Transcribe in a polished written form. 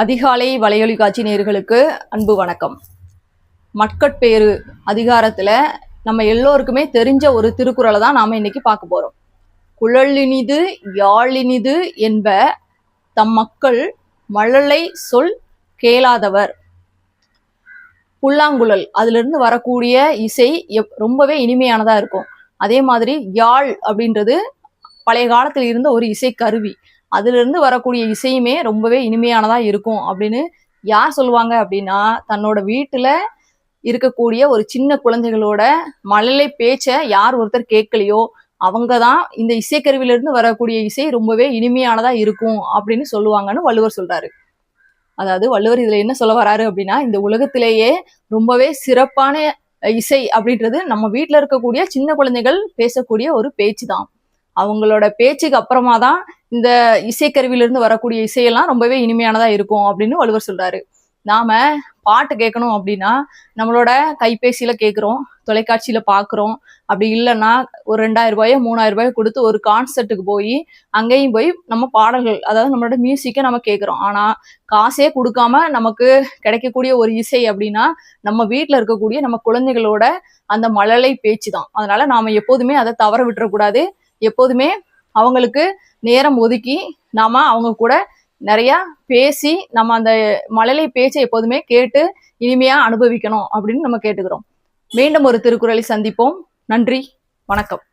அதிகாலை வலையொலி காட்சி நேயர்களுக்கு அன்பு வணக்கம். மக்கட்பேறு அதிகாரத்துல நம்ம எல்லோருக்குமே தெரிஞ்ச ஒரு திருக்குறளை தான் நாம இன்னைக்கு பார்க்க போறோம். குழலினிது யாழினிது என்ப தம் மக்கள் மழலை சொல் கேளாதவர். புல்லாங்குழல் அதுல இருந்து வரக்கூடிய இசை ரொம்பவே இனிமையானதா இருக்கும். அதே மாதிரி யாழ் அப்படின்றது பழைய காலத்துல இருந்த ஒரு இசை கருவி. அதுல இருந்து வரக்கூடிய இசையுமே ரொம்பவே இனிமையானதா இருக்கும் அப்படின்னு யார் சொல்லுவாங்க அப்படின்னா, தன்னோட வீட்டுல இருக்கக்கூடிய ஒரு சின்ன குழந்தைகளோட மழலை பேச்ச யார் ஒருத்தர் கேட்கலையோ அவங்கதான் இந்த இசைக்கருவில இருந்து வரக்கூடிய இசை ரொம்பவே இனிமையானதா இருக்கும் அப்படின்னு சொல்லுவாங்கன்னு வள்ளுவர் சொல்றாரு. அதாவது வள்ளுவர் இதுல என்ன சொல்ல வராரு அப்படின்னா, இந்த உலகத்திலேயே ரொம்பவே சிறப்பான இசை அப்படின்றது நம்ம வீட்டுல இருக்கக்கூடிய சின்ன குழந்தைகள் பேசக்கூடிய ஒரு பேச்சு தான். அவங்களோட பேச்சுக்கு அப்புறமா தான் இந்த இசைக்கருவிலிருந்து வரக்கூடிய இசையெல்லாம் ரொம்பவே இனிமையானதா இருக்கும் அப்படின்னு வள்ளுவர் சொல்றாரு. நாம பாட்டு கேட்கணும் அப்படின்னா நம்மளோட கைபேசியில கேட்குறோம், தொலைக்காட்சியில பாக்குறோம். அப்படி இல்லைன்னா ஒரு 2000 ரூபாயோ 3000 ரூபாயோ கொடுத்து ஒரு கான்சர்ட்டுக்கு போய் அங்கேயும் போய் நம்ம பாடல்கள், அதாவது நம்மளோட மியூசிக்கை நம்ம கேட்குறோம். ஆனா காசே கொடுக்காம நமக்கு கிடைக்கக்கூடிய ஒரு இசை அப்படின்னா நம்ம வீட்டுல இருக்கக்கூடிய நம்ம குழந்தைகளோட அந்த மழலை பேச்சு தான். அதனால நாம எப்போதுமே அதை தவற விட்டுறக்கூடாது. எப்போதுமே அவங்களுக்கு நேரம் ஒதுக்கி நாம அவங்க கூட நிறைய பேசி நம்ம அந்த மழலை பேச்சை எப்போதுமே கேட்டு இனிமையா அனுபவிக்கணும் அப்படின்னு நம்ம கேட்டுக்கிறோம். மீண்டும் ஒரு திருக்குறளை சந்திப்போம். நன்றி, வணக்கம்.